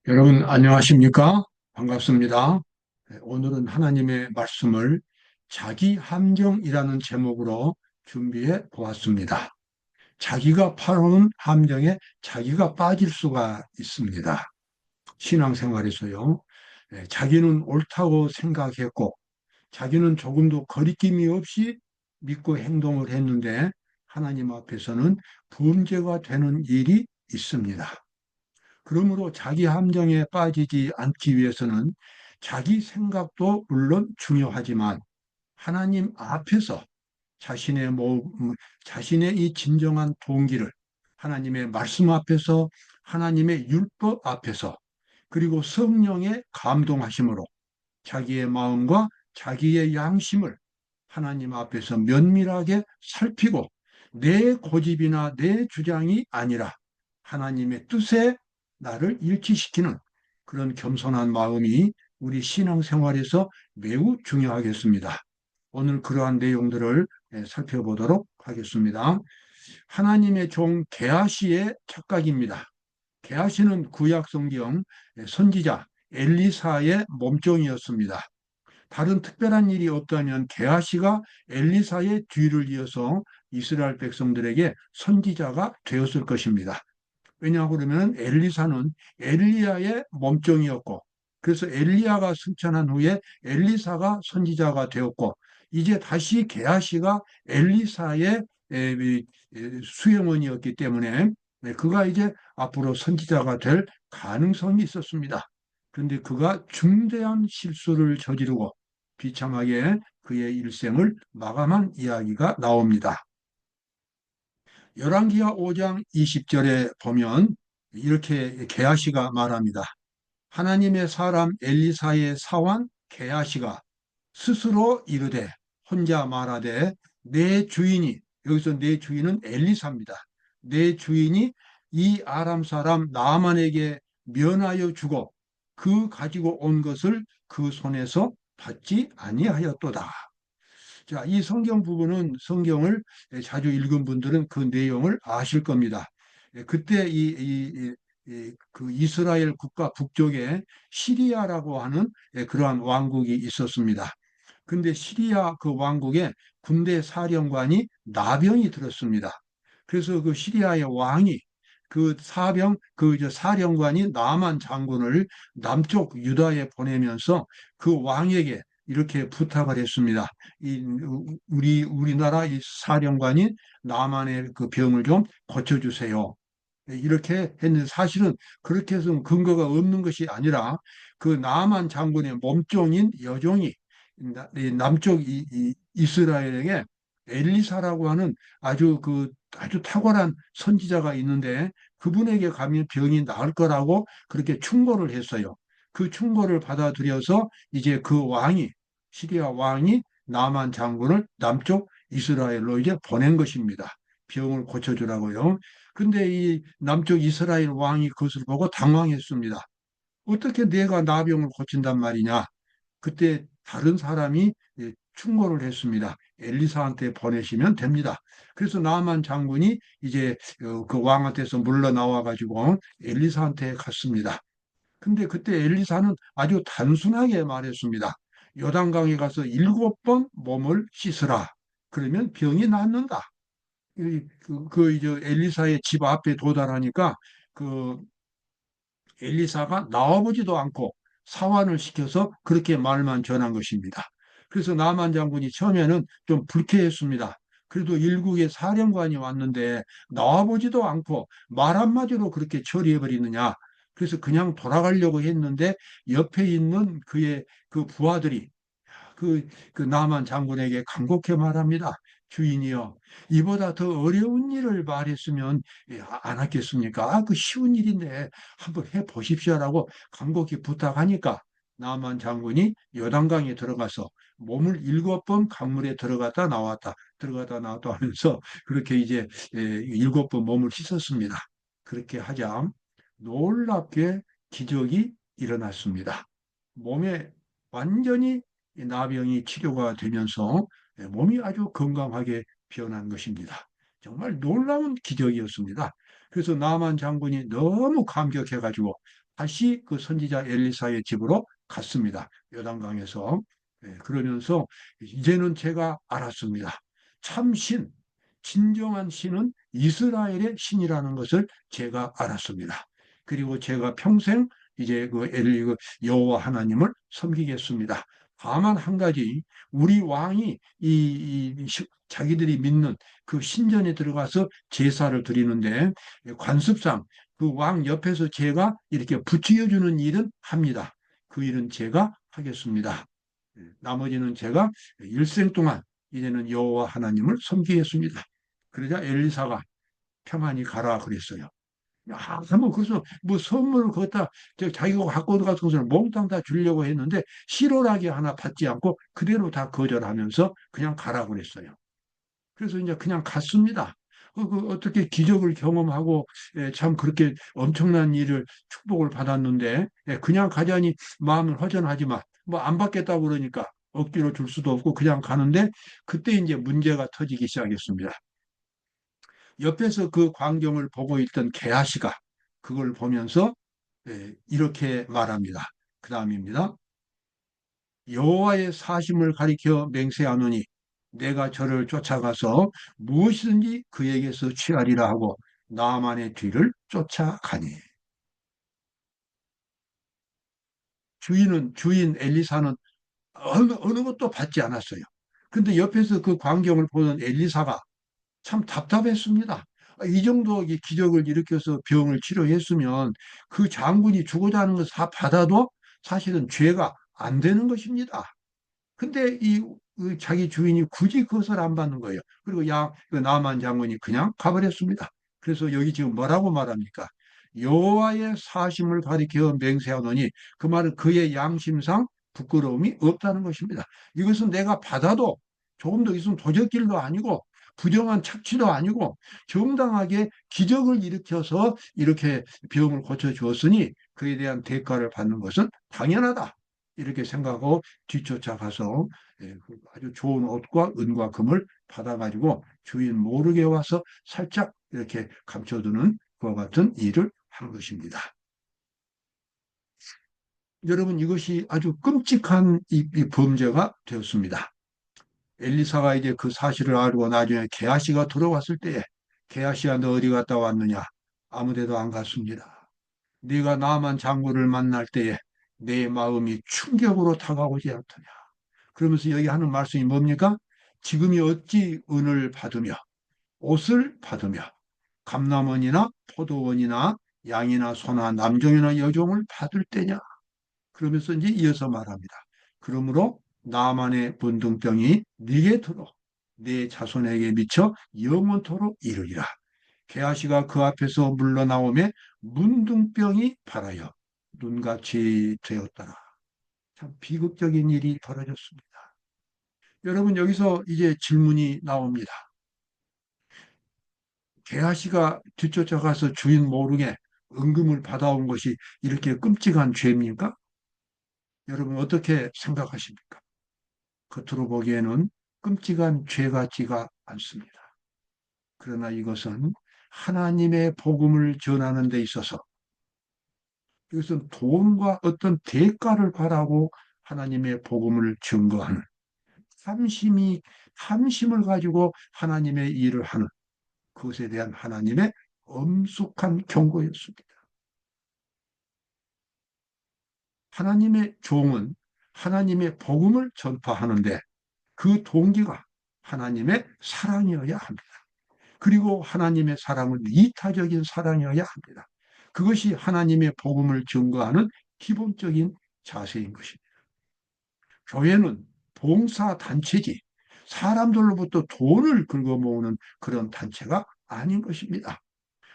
여러분 안녕하십니까? 반갑습니다. 오늘은 하나님의 말씀을 자기 함정이라는 제목으로 준비해 보았습니다. 자기가 파놓은 함정에 자기가 빠질 수가 있습니다. 신앙생활에서요. 자기는 옳다고 생각했고 자기는 조금도 거리낌이 없이 믿고 행동을 했는데 하나님 앞에서는 범죄가 되는 일이 있습니다. 그러므로 자기 함정에 빠지지 않기 위해서는 자기 생각도 물론 중요하지만 하나님 앞에서 자신의 자신의 이 진정한 동기를 하나님의 말씀 앞에서 하나님의 율법 앞에서 그리고 성령의 감동하심으로 자기의 마음과 자기의 양심을 하나님 앞에서 면밀하게 살피고 내 고집이나 내 주장이 아니라 하나님의 뜻에 나를 일치시키는 그런 겸손한 마음이 우리 신앙생활에서 매우 중요하겠습니다. 오늘 그러한 내용들을 살펴보도록 하겠습니다. 하나님의 종 게하시의 착각입니다. 게하시는 구약 성경 선지자 엘리사의 몸종이었습니다. 다른 특별한 일이 없다면 게하시가 엘리사의 뒤를 이어서 이스라엘 백성들에게 선지자가 되었을 것입니다. 왜냐하고 그러면 엘리사는 엘리야의 몸종이었고 그래서 엘리야가 승천한 후에 엘리사가 선지자가 되었고 이제 다시 게하시가 엘리사의 수행원이었기 때문에 그가 이제 앞으로 선지자가 될 가능성이 있었습니다. 그런데 그가 중대한 실수를 저지르고 비참하게 그의 일생을 마감한 이야기가 나옵니다. 열왕기하 5장 20절에 보면 이렇게 게하시가 말합니다. 하나님의 사람 엘리사의 사환 게하시가 스스로 이르되 혼자 말하되 내 주인이 여기서 내 주인은 엘리사입니다. 내 주인이 이 아람 사람 나아만에게 면하여 주고 그 가지고 온 것을 그 손에서 받지 아니하였도다. 자, 이 성경 부분은 성경을 자주 읽은 분들은 그 내용을 아실 겁니다. 그때 그 이스라엘 국가 북쪽에 시리아라고 하는 그러한 왕국이 있었습니다. 근데 시리아 그 왕국에 군대 사령관이 나병이 들었습니다. 그래서 그 시리아의 왕이 그 사령관이 나만 장군을 남쪽 유다에 보내면서 그 왕에게 이렇게 부탁을 했습니다. 우리나라 이 사령관이 나만의 그 병을 좀 고쳐주세요. 이렇게 했는데 사실은 그렇게 해서 근거가 없는 것이 아니라 그 나만 장군의 몸종인 여종이 남쪽 이스라엘에게 엘리사라고 하는 아주 탁월한 선지자가 있는데 그분에게 가면 병이 나을 거라고 그렇게 충고를 했어요. 그 충고를 받아들여서 이제 그 시리아 왕이 나만 장군을 남쪽 이스라엘로 이제 보낸 것입니다. 병을 고쳐주라고요. 근데 이 남쪽 이스라엘 왕이 그것을 보고 당황했습니다. 어떻게 내가 나병을 고친단 말이냐? 그때 다른 사람이 충고를 했습니다. 엘리사한테 보내시면 됩니다. 그래서 나만 장군이 이제 그 왕한테서 물러나와 가지고 엘리사한테 갔습니다. 근데 그때 엘리사는 아주 단순하게 말했습니다. 요단강에 가서 7번 몸을 씻으라. 그러면 병이 낫는다. 이제 엘리사의 집 앞에 도달하니까 그 엘리사가 나와보지도 않고 사환을 시켜서 그렇게 말만 전한 것입니다. 그래서 나만 장군이 처음에는 좀 불쾌했습니다. 그래도 일국의 사령관이 왔는데 나와보지도 않고 말 한마디로 그렇게 처리해버리느냐. 그래서 그냥 돌아가려고 했는데 옆에 있는 그의 그 부하들이 그 나만 장군에게 간곡히 말합니다. 주인이여, 이보다 더 어려운 일을 말했으면 안 하겠습니까? 그 쉬운 일인데 한번 해 보십시오라고 간곡히 부탁하니까 나만 장군이 요단강에 들어가서 몸을 7번 강물에 들어갔다 나왔다 하면서 그렇게 이제 7번 몸을 씻었습니다. 그렇게 하자 놀랍게 기적이 일어났습니다. 몸에 완전히 이 나병이 치료가 되면서 몸이 아주 건강하게 변한 것입니다. 정말 놀라운 기적이었습니다. 그래서 나만 장군이 너무 감격해가지고 다시 그 선지자 엘리사의 집으로 갔습니다. 요단강에서. 그러면서 이제는 제가 알았습니다. 참 신, 진정한 신은 이스라엘의 신이라는 것을 제가 알았습니다. 그리고 제가 평생 이제 그 여호와 하나님을 섬기겠습니다. 다만 한 가지, 우리 왕이 자기들이 믿는 그 신전에 들어가서 제사를 드리는데 관습상 그 왕 옆에서 제가 이렇게 부추겨주는 일은 합니다. 그 일은 제가 하겠습니다. 나머지는 제가 일생 동안 이제는 여호와 하나님을 섬기겠습니다. 그러자 엘리사가 평안히 가라 그랬어요. 한번 그래서 뭐 선물을 거기다 자기가 갖고 가서 것을 몽땅 다 주려고 했는데 실오라기 하나 받지 않고 그대로 다 거절하면서 그냥 가라 그랬어요. 그래서 이제 그냥 갔습니다. 어떻게 기적을 경험하고 참 그렇게 엄청난 일을 축복을 받았는데 그냥 가자니 마음은 허전하지만 뭐 안 받겠다고 그러니까 억지로 줄 수도 없고 그냥 가는데 그때 이제 문제가 터지기 시작했습니다. 옆에서 그 광경을 보고 있던 게하시가 그걸 보면서 이렇게 말합니다. 그 다음입니다. 여호와의 사심을 가리켜 맹세하노니 내가 저를 쫓아가서 무엇이든지 그에게서 취하리라 하고 나만의 뒤를 쫓아가니. 주인 엘리사는 어느 것도 받지 않았어요. 근데 옆에서 그 광경을 보던 엘리사가 참 답답했습니다. 이 정도 기적을 일으켜서 병을 치료했으면 그 장군이 주고자 하는 것을 다 받아도 사실은 죄가 안 되는 것입니다. 근데 그 자기 주인이 굳이 그것을 안 받는 거예요. 그리고 그 나만 장군이 그냥 가버렸습니다. 그래서 여기 지금 뭐라고 말합니까? 여호와의 사심을 가리켜 맹세하노니 그 말은 그의 양심상 부끄러움이 없다는 것입니다. 이것은 내가 받아도 조금 더 있으면 도적질도 아니고 부정한 착취도 아니고 정당하게 기적을 일으켜서 이렇게 병을 고쳐 주었으니 그에 대한 대가를 받는 것은 당연하다. 이렇게 생각하고 뒤쫓아가서 아주 좋은 옷과 은과 금을 받아가지고 주인 모르게 와서 살짝 이렇게 감춰두는 그와 같은 일을 한 것입니다. 여러분 이것이 아주 끔찍한 이 범죄가 되었습니다. 엘리사가 이제 그 사실을 알고 나중에 게하시가 들어왔을 때에 게하시야 너 어디 갔다 왔느냐? 아무데도 안 갔습니다. 네가 나만 장군을 만날 때에 내 마음이 충격으로 다가오지 않더냐. 그러면서 여기 하는 말씀이 뭡니까? 지금이 어찌 은을 받으며 옷을 받으며 감남원이나 포도원이나 양이나 소나 남종이나 여종을 받을 때냐. 그러면서 이제 이어서 말합니다. 그러므로 나만의 문둥병이 네게 들어 네 자손에게 미쳐 영원토록 이르리라. 게하시가 그 앞에서 물러나오매 문둥병이 발하여 눈같이 되었더라. 참 비극적인 일이 벌어졌습니다. 여러분 여기서 이제 질문이 나옵니다. 게하시가 뒤쫓아가서 주인 모르게 은금을 받아온 것이 이렇게 끔찍한 죄입니까? 여러분 어떻게 생각하십니까? 겉으로 보기에는 끔찍한 죄 같지가 않습니다. 그러나 이것은 하나님의 복음을 전하는 데 있어서 이것은 돈과 어떤 대가를 바라고 하나님의 복음을 증거하는 탐심을 가지고 하나님의 일을 하는 그것에 대한 하나님의 엄숙한 경고였습니다. 하나님의 종은 하나님의 복음을 전파하는데 그 동기가 하나님의 사랑이어야 합니다. 그리고 하나님의 사랑은 이타적인 사랑이어야 합니다. 그것이 하나님의 복음을 증거하는 기본적인 자세인 것입니다. 교회는 봉사단체지 사람들로부터 돈을 긁어모으는 그런 단체가 아닌 것입니다.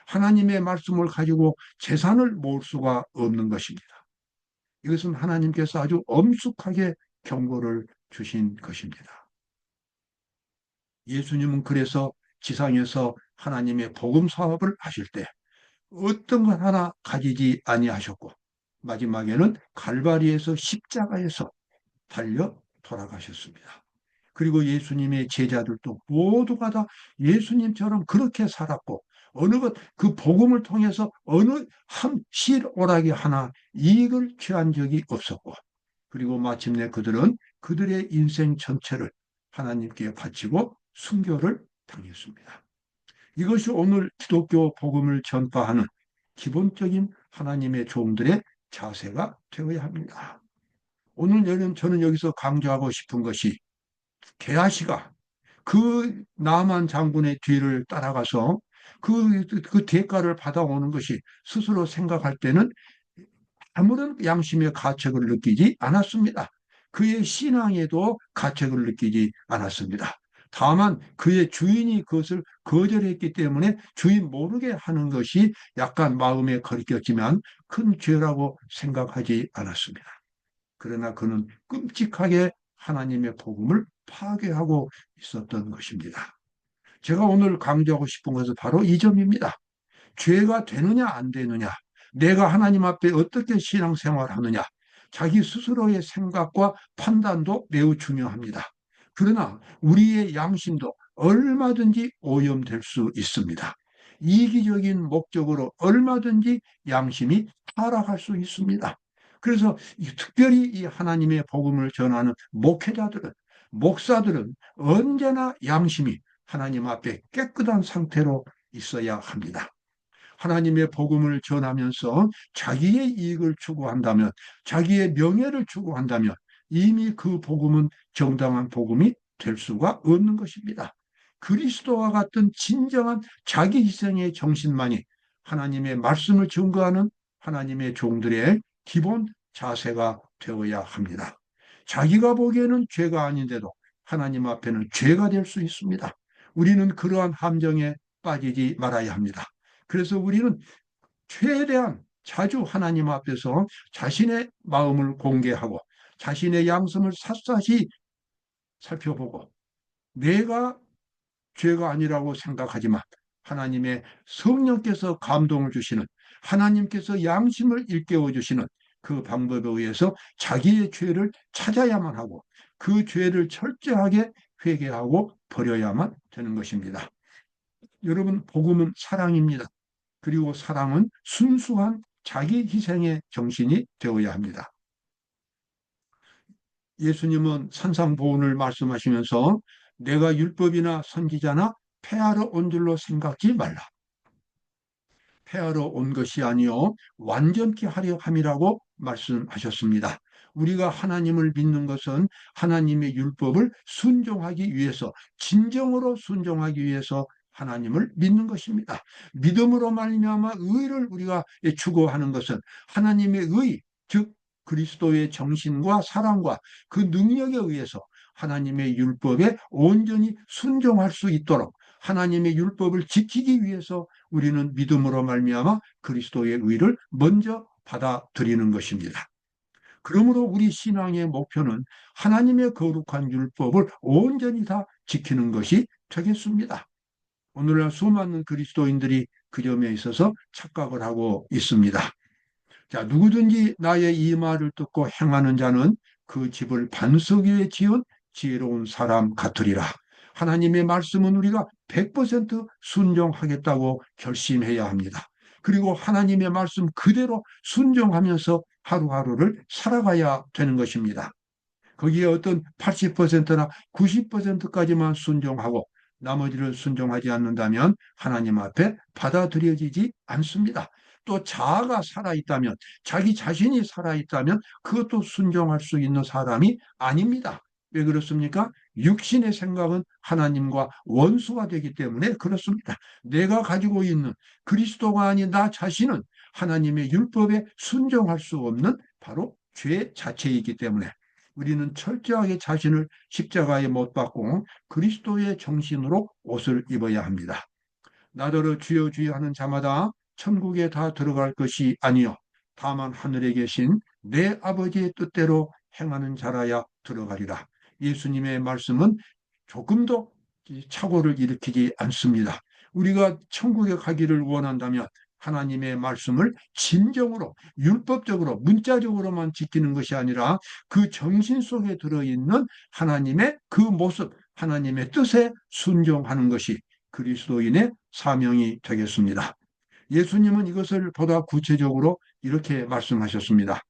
하나님의 말씀을 가지고 재산을 모을 수가 없는 것입니다. 이것은 하나님께서 아주 엄숙하게 경고를 주신 것입니다. 예수님은 그래서 지상에서 하나님의 복음 사업을 하실 때 어떤 것 하나 가지지 아니하셨고 마지막에는 갈바리에서 십자가에서 달려 돌아가셨습니다. 그리고 예수님의 제자들도 모두가 다 예수님처럼 그렇게 살았고 어느 것, 그 복음을 통해서 어느 한 실오라기 하나 이익을 취한 적이 없었고, 그리고 마침내 그들은 그들의 인생 전체를 하나님께 바치고 순교를 당했습니다. 이것이 오늘 기독교 복음을 전파하는 기본적인 하나님의 종들의 자세가 되어야 합니다. 오늘 저는 여기서 강조하고 싶은 것이 게하시가 그 나만 장군의 뒤를 따라가서 그 대가를 받아오는 것이 스스로 생각할 때는 아무런 양심의 가책을 느끼지 않았습니다. 그의 신앙에도 가책을 느끼지 않았습니다. 다만 그의 주인이 그것을 거절했기 때문에 주인 모르게 하는 것이 약간 마음에 거리꼈지만 큰 죄라고 생각하지 않았습니다. 그러나 그는 끔찍하게 하나님의 복음을 파괴하고 있었던 것입니다. 제가 오늘 강조하고 싶은 것은 바로 이 점입니다. 죄가 되느냐 안 되느냐, 내가 하나님 앞에 어떻게 신앙생활하느냐, 자기 스스로의 생각과 판단도 매우 중요합니다. 그러나 우리의 양심도 얼마든지 오염될 수 있습니다. 이기적인 목적으로 얼마든지 양심이 타락할 수 있습니다. 그래서 특별히 이 하나님의 복음을 전하는 목회자들은, 목사들은 언제나 양심이 하나님 앞에 깨끗한 상태로 있어야 합니다. 하나님의 복음을 전하면서 자기의 이익을 추구한다면, 자기의 명예를 추구한다면 이미 그 복음은 정당한 복음이 될 수가 없는 것입니다. 그리스도와 같은 진정한 자기 희생의 정신만이 하나님의 말씀을 증거하는 하나님의 종들의 기본 자세가 되어야 합니다. 자기가 보기에는 죄가 아닌데도 하나님 앞에는 죄가 될 수 있습니다. 우리는 그러한 함정에 빠지지 말아야 합니다. 그래서 우리는 최대한 자주 하나님 앞에서 자신의 마음을 공개하고 자신의 양심을 샅샅이 살펴보고, 내가 죄가 아니라고 생각하지만 하나님의 성령께서 감동을 주시는, 하나님께서 양심을 일깨워 주시는 그 방법에 의해서 자기의 죄를 찾아야만 하고 그 죄를 철저하게 회개하고 버려야만 되는 것입니다. 여러분, 복음은 사랑입니다. 그리고 사랑은 순수한 자기 희생의 정신이 되어야 합니다. 예수님은 산상보훈을 말씀하시면서 내가 율법이나 선지자나 폐하러 온 줄로 생각지 말라. 폐하러 온 것이 아니요 완전케 하려 함이라고 말씀하셨습니다. 우리가 하나님을 믿는 것은 하나님의 율법을 순종하기 위해서, 진정으로 순종하기 위해서 하나님을 믿는 것입니다. 믿음으로 말미암아 의를 우리가 추구하는 것은 하나님의 의, 즉 그리스도의 정신과 사랑과 그 능력에 의해서 하나님의 율법에 온전히 순종할 수 있도록 하나님의 율법을 지키기 위해서 우리는 믿음으로 말미암아 그리스도의 의를 먼저 받아들이는 것입니다. 그러므로 우리 신앙의 목표는 하나님의 거룩한 율법을 온전히 다 지키는 것이 되겠습니다. 오늘날 수많은 그리스도인들이 그 점에 있어서 착각을 하고 있습니다. 자, 누구든지 나의 이 말을 듣고 행하는 자는 그 집을 반석 위에 지은 지혜로운 사람 같으리라. 하나님의 말씀은 우리가 100% 순종하겠다고 결심해야 합니다. 그리고 하나님의 말씀 그대로 순종하면서 하루하루를 살아가야 되는 것입니다. 거기에 어떤 80%나 90%까지만 순종하고 나머지를 순종하지 않는다면 하나님 앞에 받아들여지지 않습니다. 또 자아가 살아있다면, 자기 자신이 살아있다면 그것도 순종할 수 있는 사람이 아닙니다. 왜 그렇습니까? 육신의 생각은 하나님과 원수가 되기 때문에 그렇습니다. 내가 가지고 있는 그리스도가 아닌 나 자신은 하나님의 율법에 순종할 수 없는 바로 죄 자체이기 때문에 우리는 철저하게 자신을 십자가에 못 박고 그리스도의 정신으로 옷을 입어야 합니다. 나더러 주여 주여 하는 자마다 천국에 다 들어갈 것이 아니요 다만 하늘에 계신 내 아버지의 뜻대로 행하는 자라야 들어가리라. 예수님의 말씀은 조금도 착오를 일으키지 않습니다. 우리가 천국에 가기를 원한다면 하나님의 말씀을 진정으로 율법적으로 문자적으로만 지키는 것이 아니라 그 정신 속에 들어있는 하나님의 그 모습, 하나님의 뜻에 순종하는 것이 그리스도인의 사명이 되겠습니다. 예수님은 이것을 보다 구체적으로 이렇게 말씀하셨습니다.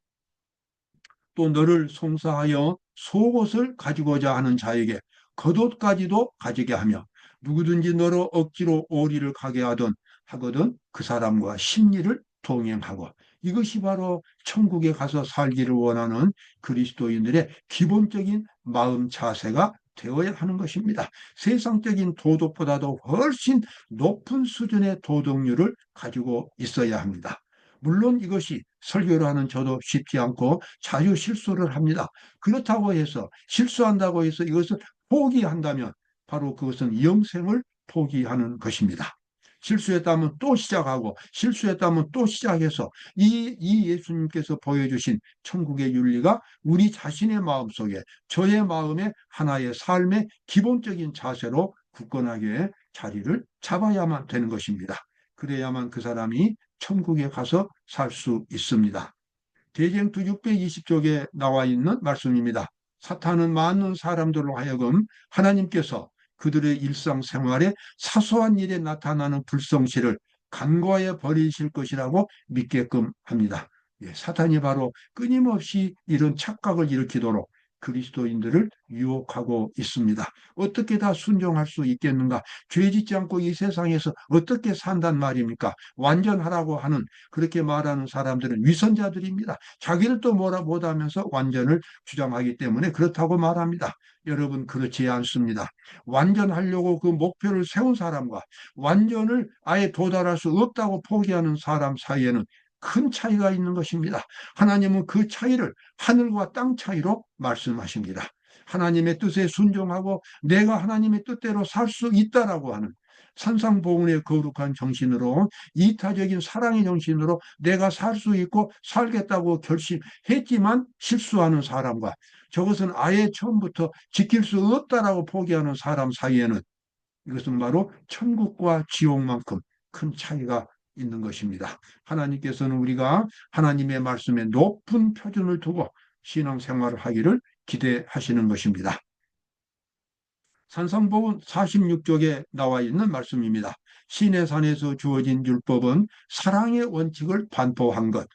또 너를 송사하여 속옷을 가지고자 하는 자에게 겉옷까지도 가지게 하며 누구든지 너로 억지로 오리를 가게 하거든 그 사람과 심리를 동행하고, 이것이 바로 천국에 가서 살기를 원하는 그리스도인들의 기본적인 마음 자세가 되어야 하는 것입니다. 세상적인 도덕보다도 훨씬 높은 수준의 도덕률을 가지고 있어야 합니다. 물론 이것이 설교를 하는 저도 쉽지 않고 자주 실수를 합니다. 그렇다고 해서, 실수한다고 해서 이것을 포기한다면 바로 그것은 영생을 포기하는 것입니다. 실수했다면 또 시작하고, 실수했다면 또 시작해서 이 예수님께서 보여주신 천국의 윤리가 우리 자신의 마음속에, 저의 마음에 하나의 삶의 기본적인 자세로 굳건하게 자리를 잡아야만 되는 것입니다. 그래야만 그 사람이 천국에 가서 살 수 있습니다. 대쟁투 620쪽에 나와 있는 말씀입니다. 사탄은 많은 사람들로 하여금 하나님께서 그들의 일상생활에 사소한 일에 나타나는 불성실을 간과해 버리실 것이라고 믿게끔 합니다. 예, 사탄이 바로 끊임없이 이런 착각을 일으키도록 그리스도인들을 유혹하고 있습니다. 어떻게 다 순종할 수 있겠는가? 죄 짓지 않고 이 세상에서 어떻게 산단 말입니까? 완전하라고 하는, 그렇게 말하는 사람들은 위선자들입니다. 자기들도 뭐라 못하면서 완전을 주장하기 때문에 그렇다고 말합니다. 여러분, 그렇지 않습니다. 완전하려고 그 목표를 세운 사람과 완전을 아예 도달할 수 없다고 포기하는 사람 사이에는 큰 차이가 있는 것입니다. 하나님은 그 차이를 하늘과 땅 차이로 말씀하십니다. 하나님의 뜻에 순종하고 내가 하나님의 뜻대로 살 수 있다라고 하는 산상보훈의 거룩한 정신으로, 이타적인 사랑의 정신으로 내가 살 수 있고 살겠다고 결심했지만 실수하는 사람과, 저것은 아예 처음부터 지킬 수 없다라고 포기하는 사람 사이에는, 이것은 바로 천국과 지옥만큼 큰 차이가 있는 것입니다. 하나님께서는 우리가 하나님의 말씀에 높은 표준을 두고 신앙생활을 하기를 기대하시는 것입니다. 산상보훈 46쪽에 나와 있는 말씀입니다. 시내산에서 주어진 율법은 사랑의 원칙을 반포한 것,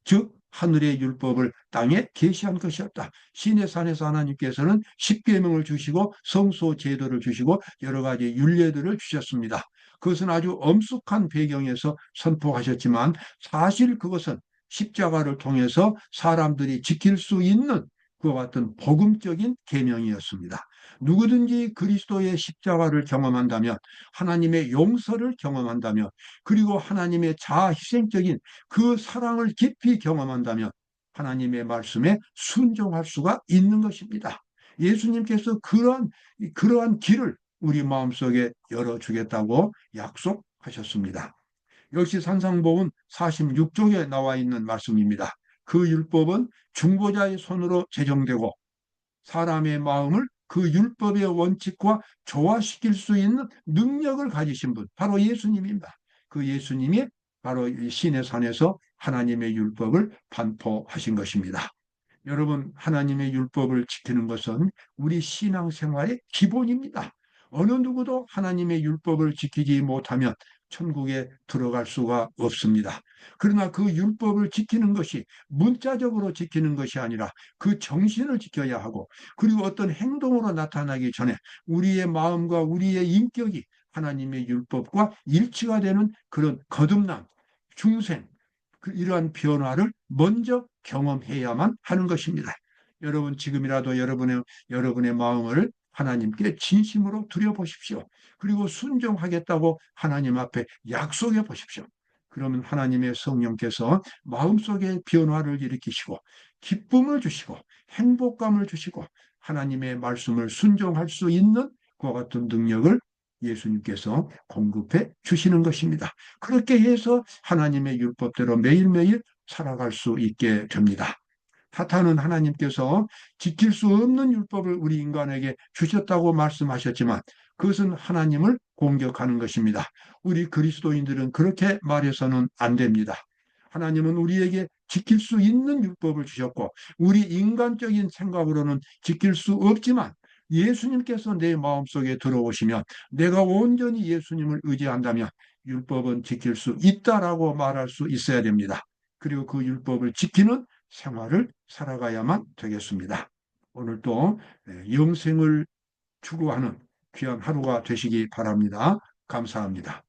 즉 하늘의 율법을 땅에 계시한 것이었다. 시내산에서 하나님께서는 십계명을 주시고 성소 제도를 주시고 여러 가지 율례들을 주셨습니다. 그것은 아주 엄숙한 배경에서 선포하셨지만 사실 그것은 십자가를 통해서 사람들이 지킬 수 있는 그와 같은 복음적인 계명이었습니다. 누구든지 그리스도의 십자가를 경험한다면, 하나님의 용서를 경험한다면, 그리고 하나님의 자아희생적인 그 사랑을 깊이 경험한다면 하나님의 말씀에 순종할 수가 있는 것입니다. 예수님께서 그러한 길을 우리 마음속에 열어주겠다고 약속하셨습니다. 역시 산상보훈 46쪽에 나와 있는 말씀입니다. 그 율법은 중보자의 손으로 제정되고 사람의 마음을 그 율법의 원칙과 조화시킬 수 있는 능력을 가지신 분, 바로 예수님입니다. 그 예수님이 바로 이 시내산에서 하나님의 율법을 반포하신 것입니다. 여러분, 하나님의 율법을 지키는 것은 우리 신앙생활의 기본입니다. 어느 누구도 하나님의 율법을 지키지 못하면 천국에 들어갈 수가 없습니다. 그러나 그 율법을 지키는 것이 문자적으로 지키는 것이 아니라 그 정신을 지켜야 하고, 그리고 어떤 행동으로 나타나기 전에 우리의 마음과 우리의 인격이 하나님의 율법과 일치가 되는 그런 거듭남, 중생, 이러한 변화를 먼저 경험해야만 하는 것입니다. 여러분, 지금이라도 여러분의 마음을 하나님께 진심으로 드려보십시오. 그리고 순종하겠다고 하나님 앞에 약속해 보십시오. 그러면 하나님의 성령께서 마음속에 변화를 일으키시고 기쁨을 주시고 행복감을 주시고 하나님의 말씀을 순종할 수 있는 그와 같은 능력을 예수님께서 공급해 주시는 것입니다. 그렇게 해서 하나님의 율법대로 매일매일 살아갈 수 있게 됩니다. 사탄은 하나님께서 지킬 수 없는 율법을 우리 인간에게 주셨다고 말씀하셨지만 그것은 하나님을 공격하는 것입니다. 우리 그리스도인들은 그렇게 말해서는 안 됩니다. 하나님은 우리에게 지킬 수 있는 율법을 주셨고 우리 인간적인 생각으로는 지킬 수 없지만 예수님께서 내 마음속에 들어오시면 내가 온전히 예수님을 의지한다면 율법은 지킬 수 있다라고 말할 수 있어야 됩니다. 그리고 그 율법을 지키는 생활을 살아가야만 되겠습니다. 오늘도 영생을 추구하는 귀한 하루가 되시기 바랍니다. 감사합니다.